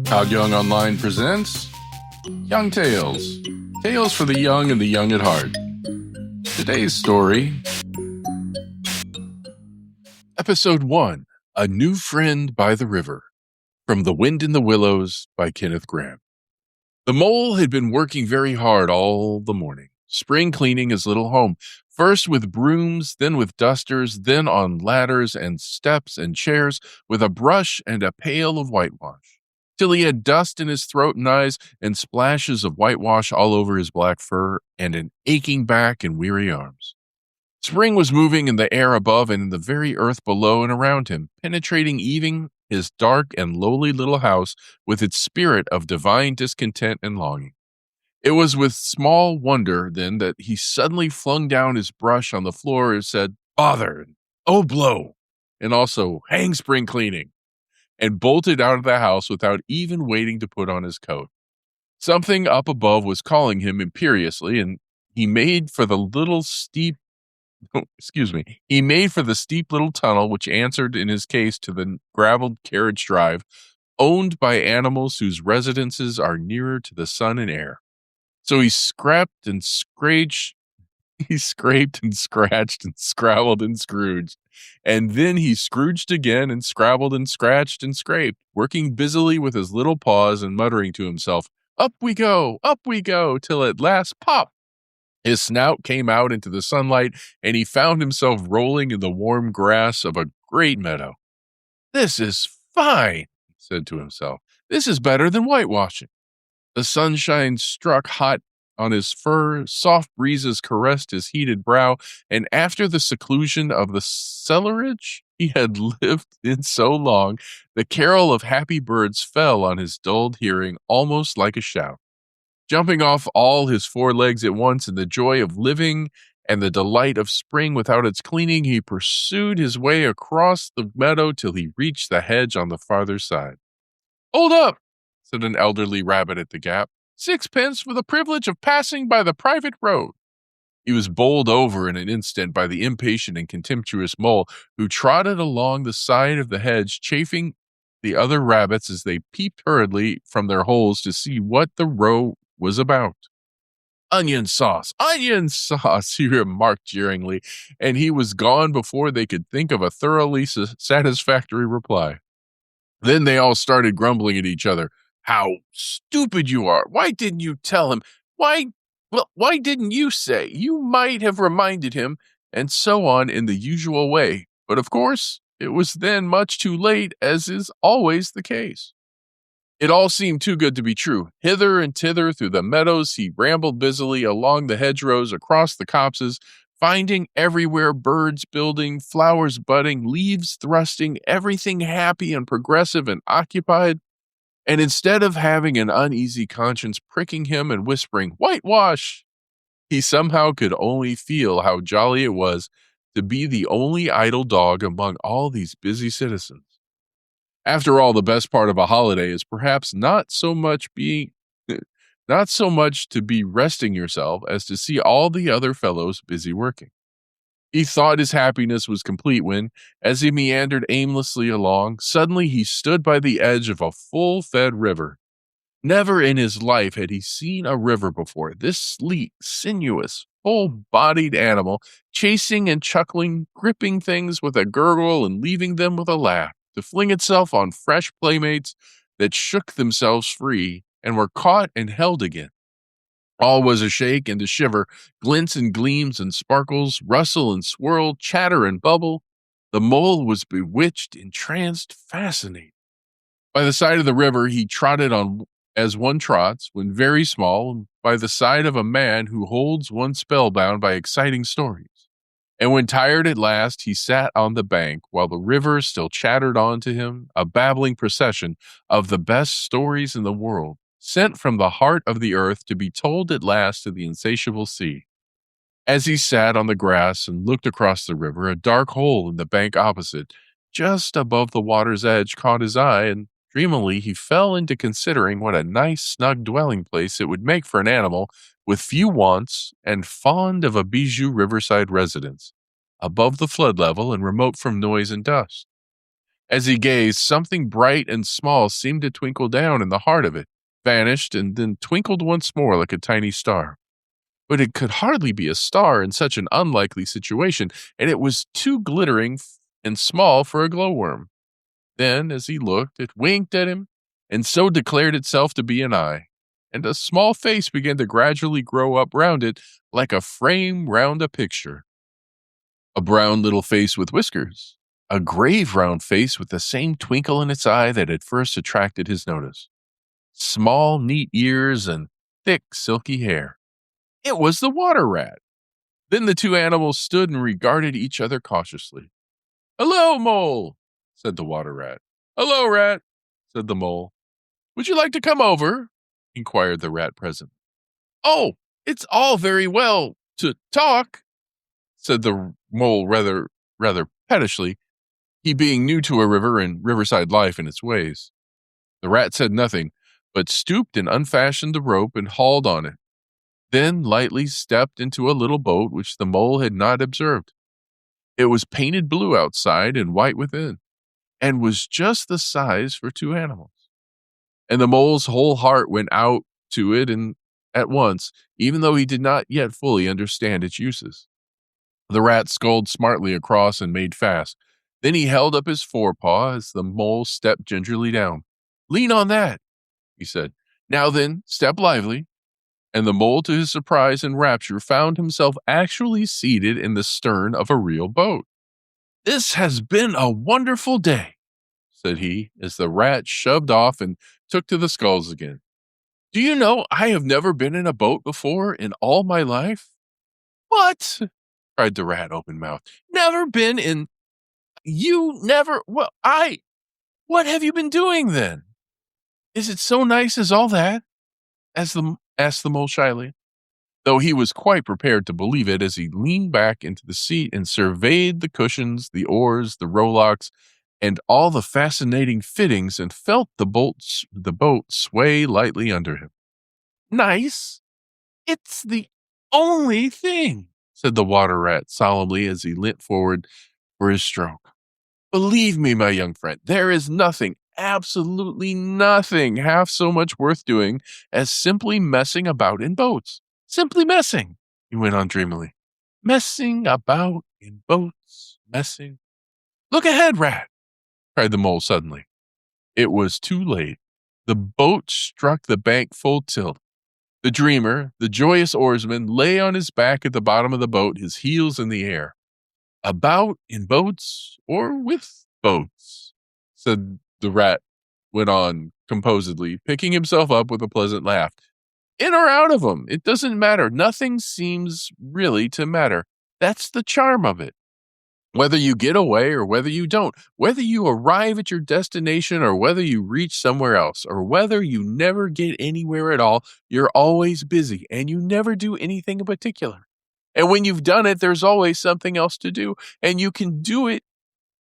Todd Young Online presents Young Tales. Tales for the young and the young at heart. Today's story, Episode 1, A New Friend by the River, from The Wind in the Willows by Kenneth Grahame. The mole had been working very hard all the morning, spring cleaning his little home, first with brooms, then with dusters, then on ladders and steps and chairs, with a brush and a pail of whitewash, till he had dust in his throat and eyes and splashes of whitewash all over his black fur and an aching back and weary arms. Spring was moving in the air above and in the very earth below and around him, penetrating even his dark and lowly little house with its spirit of divine discontent and longing. It was with small wonder, then, that he suddenly flung down his brush on the floor and said, "Bother, and oh blow," and also, "Hang spring cleaning," and bolted out of the house without even waiting to put on his coat. Something up above was calling him imperiously, and he made for the steep little tunnel which answered in his case to the graveled carriage drive, owned by animals whose residences are nearer to the sun and air. So he scraped and scratched and scrabbled and scrooged. And then he scrooged again and scrabbled and scratched and scraped, working busily with his little paws and muttering to himself, up we go, till at last, pop! His snout came out into the sunlight, and he found himself rolling in the warm grass of a great meadow. "This is fine," he said to himself. "This is better than whitewashing." The sunshine struck hot on his fur, soft breezes caressed his heated brow, and after the seclusion of the cellarage he had lived in so long, the carol of happy birds fell on his dulled hearing almost like a shout. Jumping off all his four legs at once in the joy of living and the delight of spring without its cleaning, he pursued his way across the meadow till he reached the hedge on the farther side. "Hold up," said an elderly rabbit at the gap. "Sixpence for the privilege of passing by the private road." He was bowled over in an instant by the impatient and contemptuous mole, who trotted along the side of the hedge, chaffing the other rabbits as they peeped hurriedly from their holes to see what the row was about. Onion sauce," he remarked jeeringly, and he was gone before they could think of a thoroughly satisfactory reply. Then they all started grumbling at each other. "How stupid you are! Why didn't you tell him? Why didn't you say? You might have reminded him," and so on in the usual way. But of course, it was then much too late, as is always the case. It all seemed too good to be true. Hither and thither through the meadows he rambled busily, along the hedgerows, across the copses, finding everywhere birds building, flowers budding, leaves thrusting, everything happy and progressive and occupied. And instead of having an uneasy conscience pricking him and whispering, "Whitewash," he somehow could only feel how jolly it was to be the only idle dog among all these busy citizens. After all, the best part of a holiday is perhaps not so much to be resting yourself as to see all the other fellows busy working. He thought his happiness was complete when, as he meandered aimlessly along, suddenly he stood by the edge of a full-fed river. Never in his life had he seen a river before, this sleek, sinuous, full-bodied animal, chasing and chuckling, gripping things with a gurgle and leaving them with a laugh, to fling itself on fresh playmates that shook themselves free and were caught and held again. All was a shake and a shiver, glints and gleams and sparkles, rustle and swirl, chatter and bubble. The mole was bewitched, entranced, fascinated. By the side of the river he trotted on as one trots, when very small, by the side of a man who holds one spellbound by exciting stories. And when tired at last, he sat on the bank, while the river still chattered on to him, a babbling procession of the best stories in the world, sent from the heart of the earth to be told at last to the insatiable sea. As he sat on the grass and looked across the river, a dark hole in the bank opposite, just above the water's edge, caught his eye, and dreamily he fell into considering what a nice, snug dwelling place it would make for an animal with few wants and fond of a bijou riverside residence, above the flood level and remote from noise and dust. As he gazed, something bright and small seemed to twinkle down in the heart of it, vanished, and then twinkled once more like a tiny star. But it could hardly be a star in such an unlikely situation, and it was too glittering and small for a glowworm. Then, as he looked, it winked at him, and so declared itself to be an eye, and a small face began to gradually grow up round it like a frame round a picture. A brown little face with whiskers, a grave round face with the same twinkle in its eye that had first attracted his notice, small, neat ears, and thick, silky hair. It was the water rat. Then the two animals stood and regarded each other cautiously. "Hello, mole," said the water rat. "Hello, rat," said the mole. "Would you like to come over?" inquired the rat present. "Oh, it's all very well to talk," said the mole rather pettishly, he being new to a river and riverside life and its ways. The rat said nothing, but stooped and unfastened the rope and hauled on it, then lightly stepped into a little boat which the mole had not observed. It was painted blue outside and white within, and was just the size for two animals. And the mole's whole heart went out to it and at once, even though he did not yet fully understand its uses. The rat sculled smartly across and made fast. Then he held up his forepaw as the mole stepped gingerly down. "Lean on that," he said. "Now then, step lively." And the mole, to his surprise and rapture, found himself actually seated in the stern of a real boat. "This has been a wonderful day," said he, as the rat shoved off and took to the sculls again. "Do you know I have never been in a boat before in all my life?" "What?" cried the rat, open-mouthed. "Never been in... You never... Well, What have you been doing then? Is it so nice as all that?" asked the mole shyly, though he was quite prepared to believe it as he leaned back into the seat and surveyed the cushions, the oars, the rowlocks, and all the fascinating fittings, and felt the boat sway lightly under him. "Nice? It's the only thing," said the water rat solemnly as he leant forward for his stroke. "Believe me, my young friend, there is nothing, absolutely nothing, half so much worth doing as simply messing about in boats. Simply messing," he went on dreamily. "Messing about in boats, messing." "Look ahead, rat," cried the mole suddenly. It was too late. The boat struck the bank full tilt. The dreamer, the joyous oarsman, lay on his back at the bottom of the boat, his heels in the air. "About in boats or with boats," said the rat, went on composedly, picking himself up with a pleasant laugh. "In or out of 'em, it doesn't matter. Nothing seems really to matter. That's the charm of it. Whether you get away or whether you don't, whether you arrive at your destination or whether you reach somewhere else, or whether you never get anywhere at all, you're always busy and you never do anything in particular. And when you've done it, there's always something else to do, and you can do it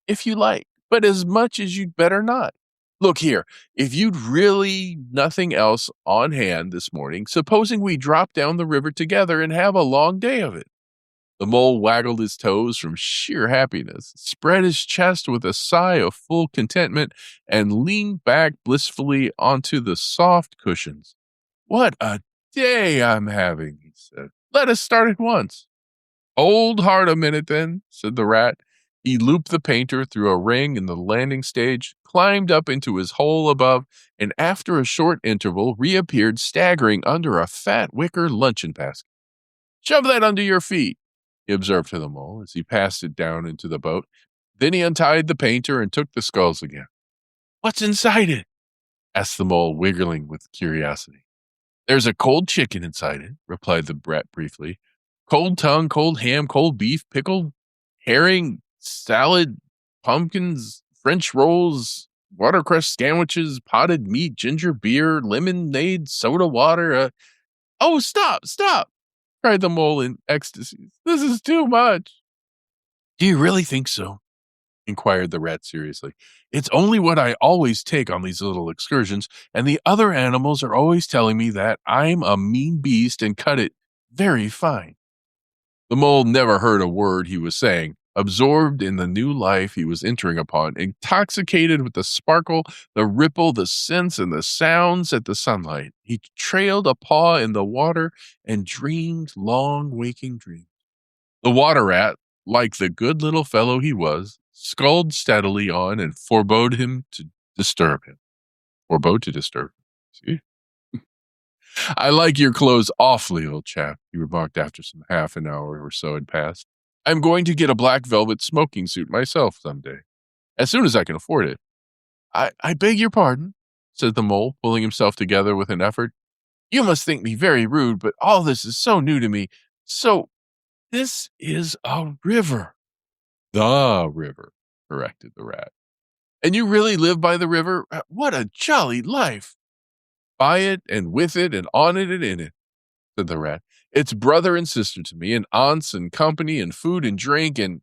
if you like, but as much as you'd better not. Look here, if you'd really nothing else on hand this morning, supposing we drop down the river together and have a long day of it." The mole waggled his toes from sheer happiness, spread his chest with a sigh of full contentment, and leaned back blissfully onto the soft cushions. "What a day I'm having," he said. "Let us start at once." "Hold hard a minute, then," said the rat. He looped the painter through a ring in the landing stage, climbed up into his hole above, and after a short interval reappeared staggering under a fat wicker luncheon basket. "Shove that under your feet," he observed to the mole as he passed it down into the boat. Then he untied the painter and took the sculls again. "What's inside it?" asked the mole, wiggling with curiosity. "There's a cold chicken inside it," replied the rat briefly. "Cold tongue, cold ham, cold beef, pickled herring, salad, pumpkins, French rolls, watercress sandwiches, potted meat, ginger beer, lemonade, soda water. Oh, stop, stop!" cried the mole in ecstasy. "This is too much." "Do you really think so?" inquired the rat seriously. "It's only what I always take on these little excursions, and the other animals are always telling me that I'm a mean beast and cut it very fine." The mole never heard a word he was saying. absorbed in the new life he was entering upon, intoxicated with the sparkle, the ripple, the scents, and the sounds at the sunlight. He trailed a paw in the water and dreamed long waking dreams. The water rat, like the good little fellow he was, sculled steadily on and forebode to disturb him. See? I like your clothes awfully, old chap, he remarked after some half an hour or so had passed. I'm going to get a black velvet smoking suit myself someday, as soon as I can afford it. I beg your pardon, said the mole, pulling himself together with an effort. You must think me very rude, but all this is so new to me. So, this is a river. The river, corrected the rat. And you really live by the river? What a jolly life. By it and with it and on it and in it, said the rat. It's brother and sister to me, and aunts and company and food and drink and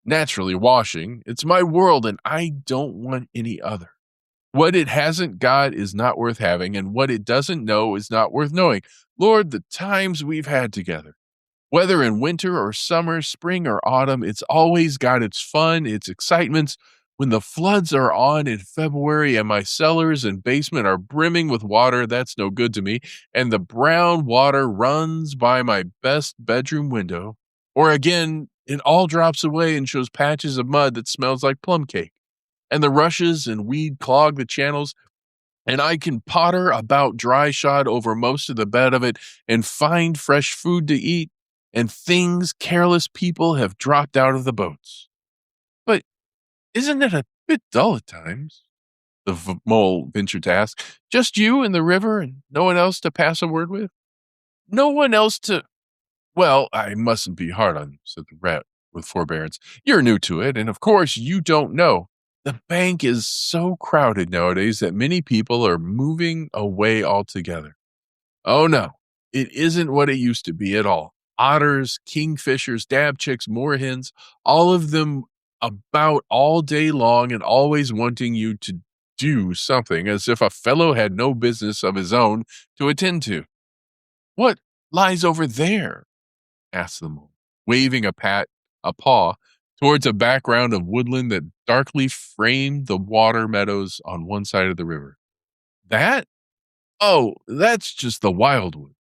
naturally washing. It's my world, and I don't want any other. What it hasn't got is not worth having, and what it doesn't know is not worth knowing. Lord, the times we've had together. Whether in winter or summer, spring or autumn, it's always got its fun, its excitements. When the floods are on in February and my cellars and basement are brimming with water, that's no good to me, and the brown water runs by my best bedroom window, or again, it all drops away and shows patches of mud that smells like plum cake, and the rushes and weed clog the channels, and I can potter about dry shod over most of the bed of it and find fresh food to eat, and things careless people have dropped out of the boats. But isn't it a bit dull at times? The mole ventured to ask. Just you and the river and no one else to pass a word with? No one else to... Well, I mustn't be hard on you, said the rat with forbearance. You're new to it, and of course you don't know. The bank is so crowded nowadays that many people are moving away altogether. Oh no, it isn't what it used to be at all. Otters, kingfishers, dabchicks, moorhens, all of them about all day long and always wanting you to do something as if a fellow had no business of his own to attend to. What lies over there? Asked the mole, waving a paw towards a background of woodland that darkly framed the water meadows on one side of the river. That? Oh, that's just the wildwood,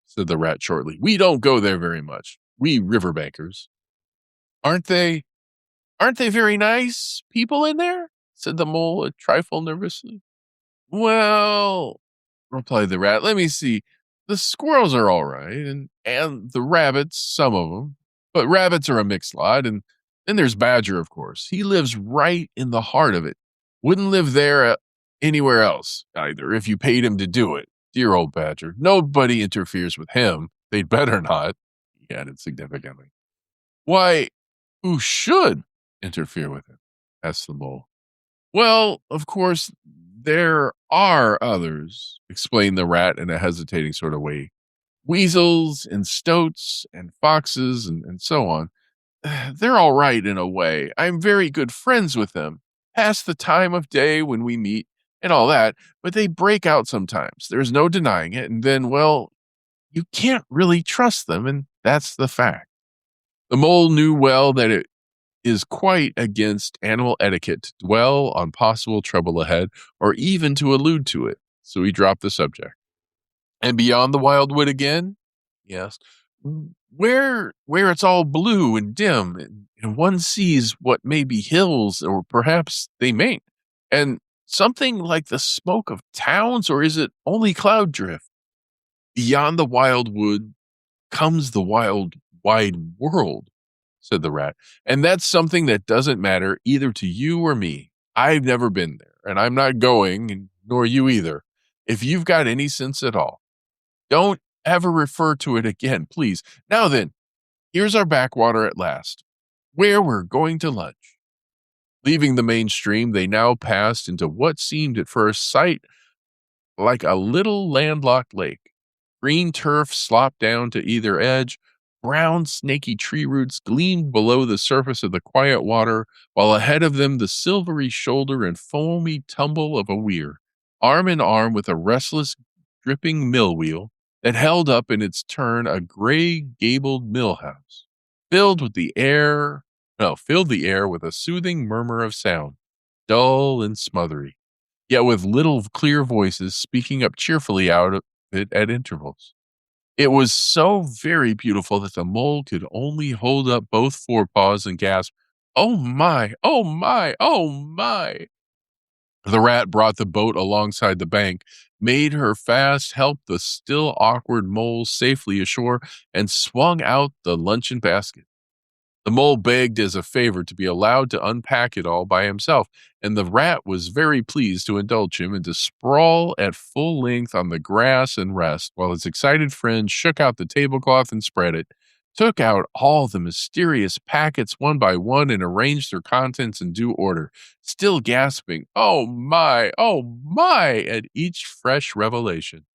said the rat shortly. We don't go there very much, we riverbankers. Aren't they very nice people in there? Said the mole a trifle nervously. Well, replied the rat, let me see. The squirrels are all right, and the rabbits, some of them. But rabbits are a mixed lot, and then there's Badger, of course. He lives right in the heart of it. Wouldn't live there anywhere else, either, if you paid him to do it. Dear old Badger. Nobody interferes with him. They'd better not, he added significantly. Why, who should interfere with him? Asked the mole. Well, of course, there are others, explained the rat in a hesitating sort of way. Weasels and stoats and foxes and so on. They're all right in a way. I'm very good friends with them. Past the time of day when we meet and all that, but they break out sometimes. There's no denying it. And then, well, you can't really trust them, and that's the fact. The mole knew well that it is quite against animal etiquette to dwell on possible trouble ahead or even to allude to it, so he dropped the subject. And beyond the wildwood again? He asked. Where it's all blue and dim, and one sees what may be hills, or perhaps they mayn't, and something like the smoke of towns, or is it only cloud drift? Beyond the wildwood comes the wide world, said the rat, and that's something that doesn't matter either to you or me. I've never been there, and I'm not going, nor you either. If you've got any sense at all, don't ever refer to it again, please. Now then, here's our backwater at last, where we're going to lunch. Leaving the main stream, they now passed into what seemed at first sight like a little landlocked lake. Green turf slopped down to either edge. Brown, snaky tree roots gleamed below the surface of the quiet water, while ahead of them the silvery shoulder and foamy tumble of a weir, arm in arm with a restless, dripping mill wheel that held up in its turn a gray gabled mill house, filled with the air filled the air with a soothing murmur of sound, dull and smothery, yet with little clear voices speaking up cheerfully out of it at intervals. It was so very beautiful that the mole could only hold up both forepaws and gasp, "Oh my, oh my, oh my." The rat brought the boat alongside the bank, made her fast, helped the still awkward mole safely ashore, and swung out the luncheon basket. The mole begged as a favor to be allowed to unpack it all by himself, and the rat was very pleased to indulge him and to sprawl at full length on the grass and rest, while his excited friend shook out the tablecloth and spread it, took out all the mysterious packets one by one and arranged their contents in due order, still gasping, oh my, at each fresh revelation.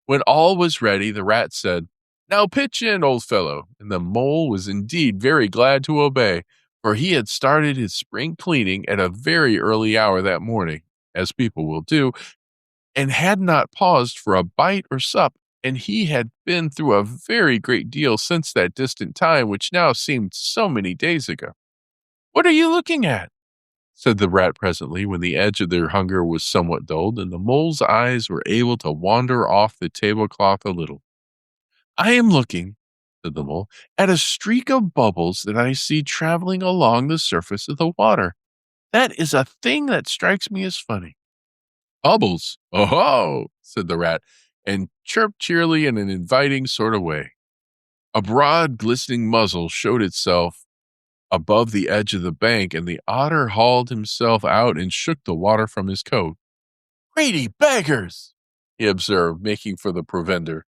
When all was ready, the rat said, "Now pitch in, old fellow," and the mole was indeed very glad to obey, for he had started his spring cleaning at a very early hour that morning, as people will do, and had not paused for a bite or sup, and he had been through a very great deal since that distant time which now seemed so many days ago. "What are you looking at?" said the rat presently, when the edge of their hunger was somewhat dulled, and the mole's eyes were able to wander off the tablecloth a little. "I am looking," said the mole, "at a streak of bubbles that I see traveling along the surface of the water. That is a thing that strikes me as funny." "Bubbles? Oh!" said the rat, and chirped cheerily in an inviting sort of way. A broad, glistening muzzle showed itself above the edge of the bank, and the otter hauled himself out and shook the water from his coat. "Greedy beggars!" he observed, making for the provender.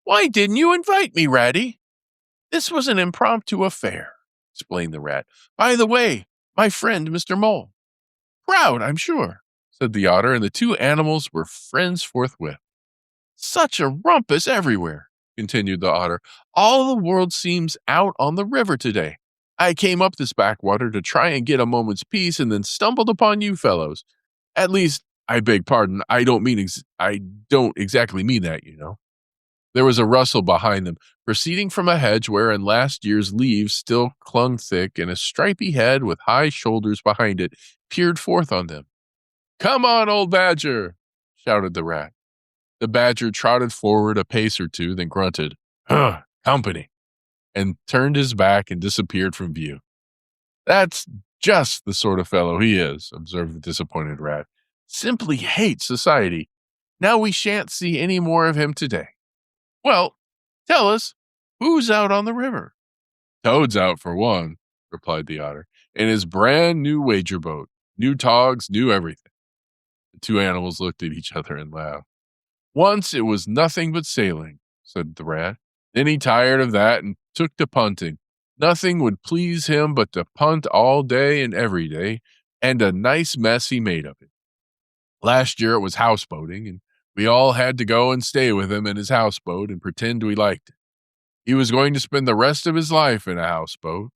"Why didn't you invite me, Ratty?" "This was an impromptu affair," explained the rat. "By the way, my friend, Mr. Mole." "Proud, I'm sure," said the otter, and the two animals were friends forthwith. "Such a rumpus everywhere," continued the otter. "All the world seems out on the river today. I came up this backwater to try and get a moment's peace, and then stumbled upon you fellows. At least, I beg pardon, I don't exactly mean that, you know." There was a rustle behind them, proceeding from a hedge wherein last year's leaves still clung thick, and a stripy head with high shoulders behind it peered forth on them. "Come on, old badger!" shouted the rat. The badger trotted forward a pace or two, then grunted, "Huh, company," and turned his back and disappeared from view. "That's just the sort of fellow he is," observed the disappointed rat. "Simply hates society. Now we shan't see any more of him today. Well, tell us, who's out on the river?" "Toad's out for one," replied the otter, "in his brand new wager boat. New togs, new everything." The two animals looked at each other and laughed. "Once it was nothing but sailing," said the rat. "Then he tired of that and took to punting. Nothing would please him but to punt all day and every day, and a nice mess he made of it. Last year it was houseboating, and we all had to go and stay with him in his houseboat and pretend we liked it. He was going to spend the rest of his life in a houseboat.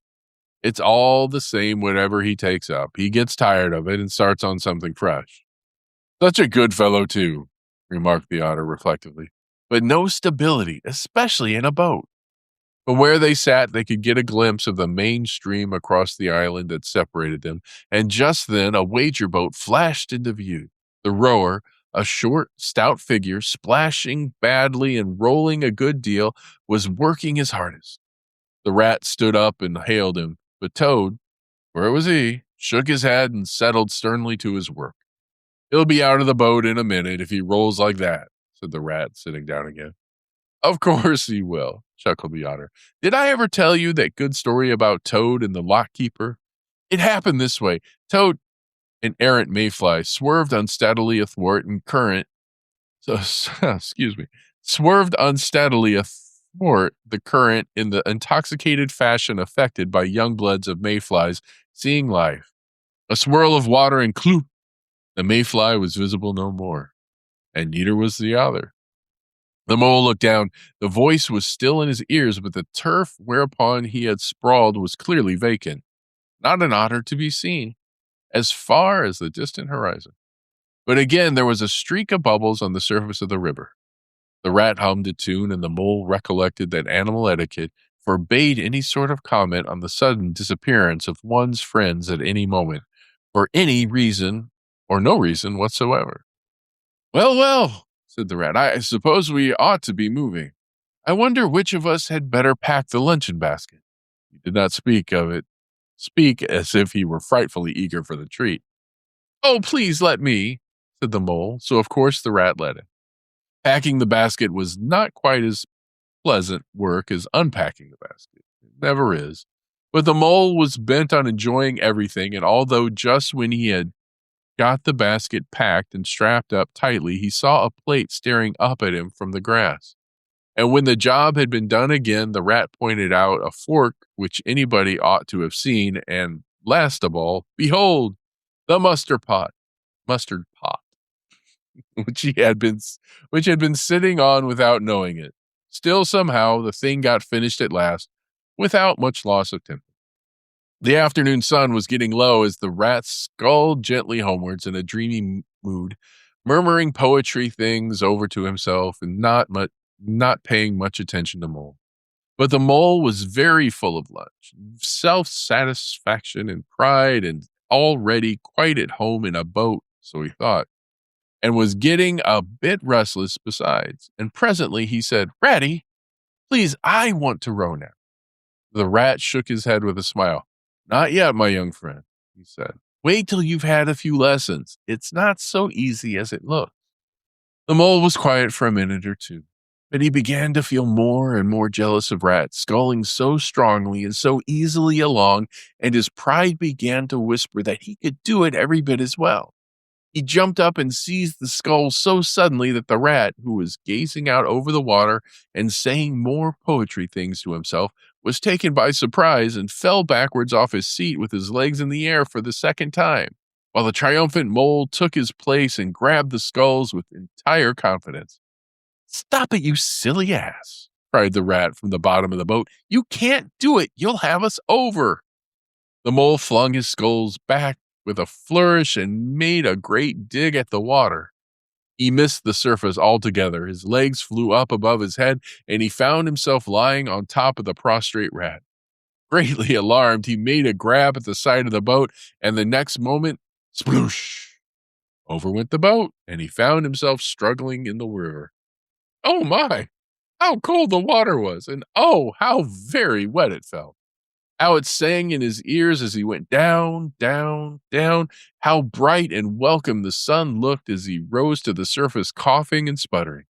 It's all the same whatever he takes up. He gets tired of it and starts on something fresh. Such a good fellow, too," remarked the otter reflectively, "but no stability, especially in a boat." From where they sat, they could get a glimpse of the main stream across the island that separated them, and just then a wager boat flashed into view. The rower, a short, stout figure, splashing badly and rolling a good deal, was working his hardest. The rat stood up and hailed him, but Toad, for it was he, shook his head and settled sternly to his work. "He'll be out of the boat in a minute if he rolls like that," said the rat, sitting down again. "Of course he will," chuckled the otter. "Did I ever tell you that good story about Toad and the lock keeper? It happened this way. Toad, an errant mayfly, swerved unsteadily athwart and current. So, excuse me, swerved unsteadily athwart the current in the intoxicated fashion affected by young bloods of mayflies seeing life. A swirl of water and cloop, the mayfly was visible no more, and neither was the other. The mole looked down. The voice was still in his ears, but the turf whereupon he had sprawled was clearly vacant. Not an otter to be seen, as far as the distant horizon. But again there was a streak of bubbles on the surface of the river. The rat hummed a tune, and the mole recollected that animal etiquette forbade any sort of comment on the sudden disappearance of one's friends at any moment, for any reason or no reason whatsoever. Well, well, said the rat, I suppose we ought to be moving. I wonder which of us had better pack the luncheon basket. He did not speak as if he were frightfully eager for the treat. Oh, please let me, said the mole, so of course the rat let him. Packing the basket was not quite as pleasant work as unpacking the basket. It never is. But the mole was bent on enjoying everything, and although just when he had got the basket packed and strapped up tightly, he saw a plate staring up at him from the grass. And when the job had been done again, the rat pointed out a fork which anybody ought to have seen, and last of all, behold, the mustard pot, which had been sitting on without knowing it. Still, somehow, the thing got finished at last, without much loss of temper. The afternoon sun was getting low as the rat sculled gently homewards in a dreamy mood, murmuring poetry things over to himself and not paying much attention to Mole. But the mole was very full of lunch, self-satisfaction and pride, and already quite at home in a boat, so he thought, and was getting a bit restless besides. And presently he said, Ratty, please, I want to row now. The rat shook his head with a smile. Not yet, my young friend, he said. Wait till you've had a few lessons. It's not so easy as it looks. The mole was quiet for a minute or two, but he began to feel more and more jealous of Rat, sculling so strongly and so easily along, and his pride began to whisper that he could do it every bit as well. He jumped up and seized the scull so suddenly that the rat, who was gazing out over the water and saying more poetry things to himself, was taken by surprise and fell backwards off his seat with his legs in the air for the second time, while the triumphant mole took his place and grabbed the sculls with entire confidence. Stop it, you silly ass, cried the rat from the bottom of the boat. You can't do it. You'll have us over. The mole flung his sculls back with a flourish and made a great dig at the water. He missed the surface altogether. His legs flew up above his head, and he found himself lying on top of the prostrate rat. Greatly alarmed, he made a grab at the side of the boat, and the next moment, sploosh! Over went the boat, and he found himself struggling in the river. Oh my! How cold the water was, and oh, how very wet it felt. How it sang in his ears as he went down, down, down. How bright and welcome the sun looked as he rose to the surface, coughing and sputtering.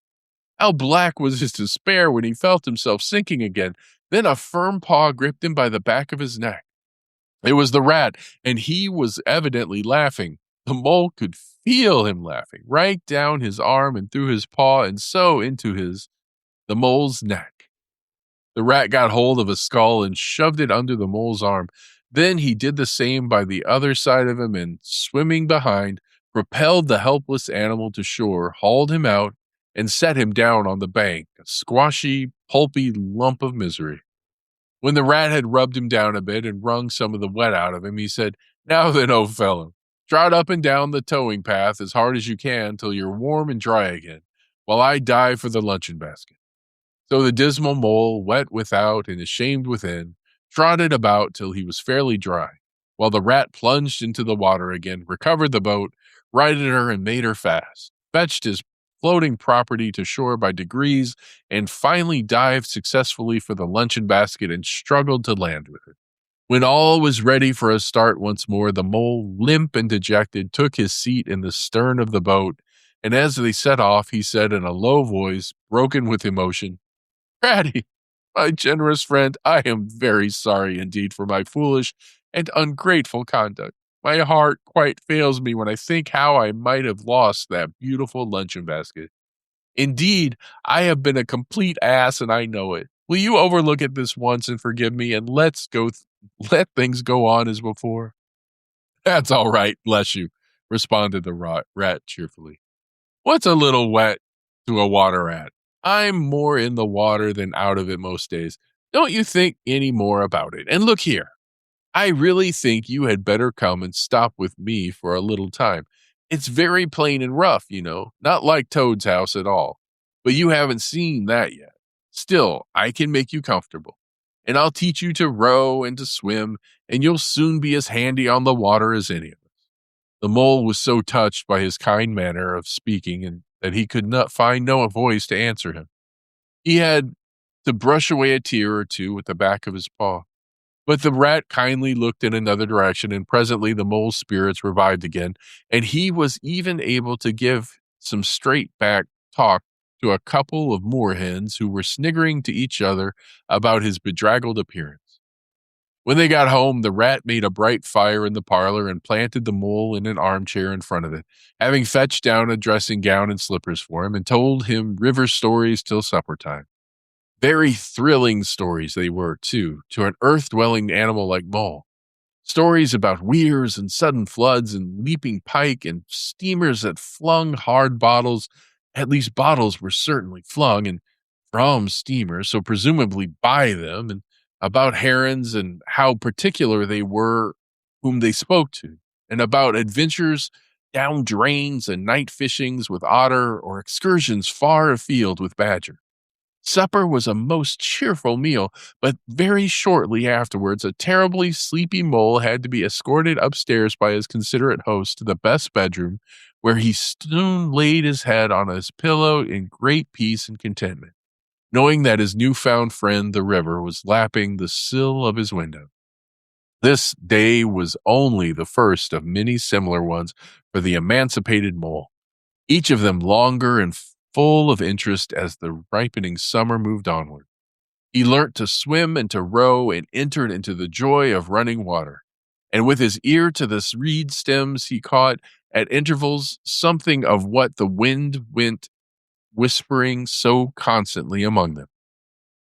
How black was his despair when he felt himself sinking again. Then a firm paw gripped him by the back of his neck. It was the rat, and he was evidently laughing. The mole could feel him laughing, right down his arm and through his paw and so into the mole's neck. The rat got hold of a skull and shoved it under the mole's arm. Then he did the same by the other side of him and, swimming behind, propelled the helpless animal to shore, hauled him out, and set him down on the bank, a squashy, pulpy lump of misery. When the rat had rubbed him down a bit and wrung some of the wet out of him, he said, Now then, old fellow, trot up and down the towing path as hard as you can till you're warm and dry again, while I dive for the luncheon basket. So the dismal mole, wet without and ashamed within, trotted about till he was fairly dry, while the rat plunged into the water again, recovered the boat, righted her and made her fast, fetched his floating property to shore by degrees, and finally dived successfully for the luncheon basket and struggled to land with it. When all was ready for a start once more, the mole, limp and dejected, took his seat in the stern of the boat, and as they set off, he said in a low voice, broken with emotion, Ratty, my generous friend, I am very sorry indeed for my foolish and ungrateful conduct. My heart quite fails me when I think how I might have lost that beautiful luncheon basket. Indeed, I have been a complete ass, and I know it. Will you overlook it this once and forgive me, and let things go on as before? That's all right, bless you, responded the rat cheerfully. What's a little wet to a water rat? I'm more in the water than out of it most days. Don't you think any more about it. And look here, I really think you had better come and stop with me for a little time. It's very plain and rough, not like Toad's house at all. But you haven't seen that yet. Still, I can make you comfortable. and I'll teach you to row and to swim, and you'll soon be as handy on the water as any of us." The mole was so touched by his kind manner of speaking and that he could not find no voice to answer him. He had to brush away a tear or two with the back of his paw. But the rat kindly looked in another direction, and presently the mole's spirits revived again, and he was even able to give some straight back talk to a couple of moorhens who were sniggering to each other about his bedraggled appearance. When they got home, the rat made a bright fire in the parlor and planted the mole in an armchair in front of it, having fetched down a dressing gown and slippers for him, and told him river stories till supper time. Very thrilling stories they were, too, to an earth-dwelling animal like mole. Stories about weirs and sudden floods and leaping pike and steamers that flung hard bottles. At least bottles were certainly flung and from steamers, so presumably by them, and about herons and how particular they were whom they spoke to, and about adventures down drains and night fishings with otter or excursions far afield with badger. Supper was a most cheerful meal, but very shortly afterwards, a terribly sleepy mole had to be escorted upstairs by his considerate host to the best bedroom, where he soon laid his head on his pillow in great peace and contentment, knowing that his newfound friend, the river, was lapping the sill of his window. This day was only the first of many similar ones for the emancipated mole, each of them longer and full of interest as the ripening summer moved onward. He learnt to swim and to row and entered into the joy of running water. And with his ear to the reed stems, he caught at intervals something of what the wind went whispering so constantly among them.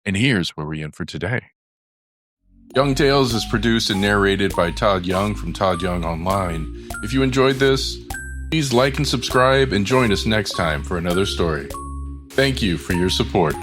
And here's where we end for today. Young Tales is produced and narrated by Todd Young from Todd Young Online. If you enjoyed this, please like and subscribe and join us next time for another story. Thank you for your support.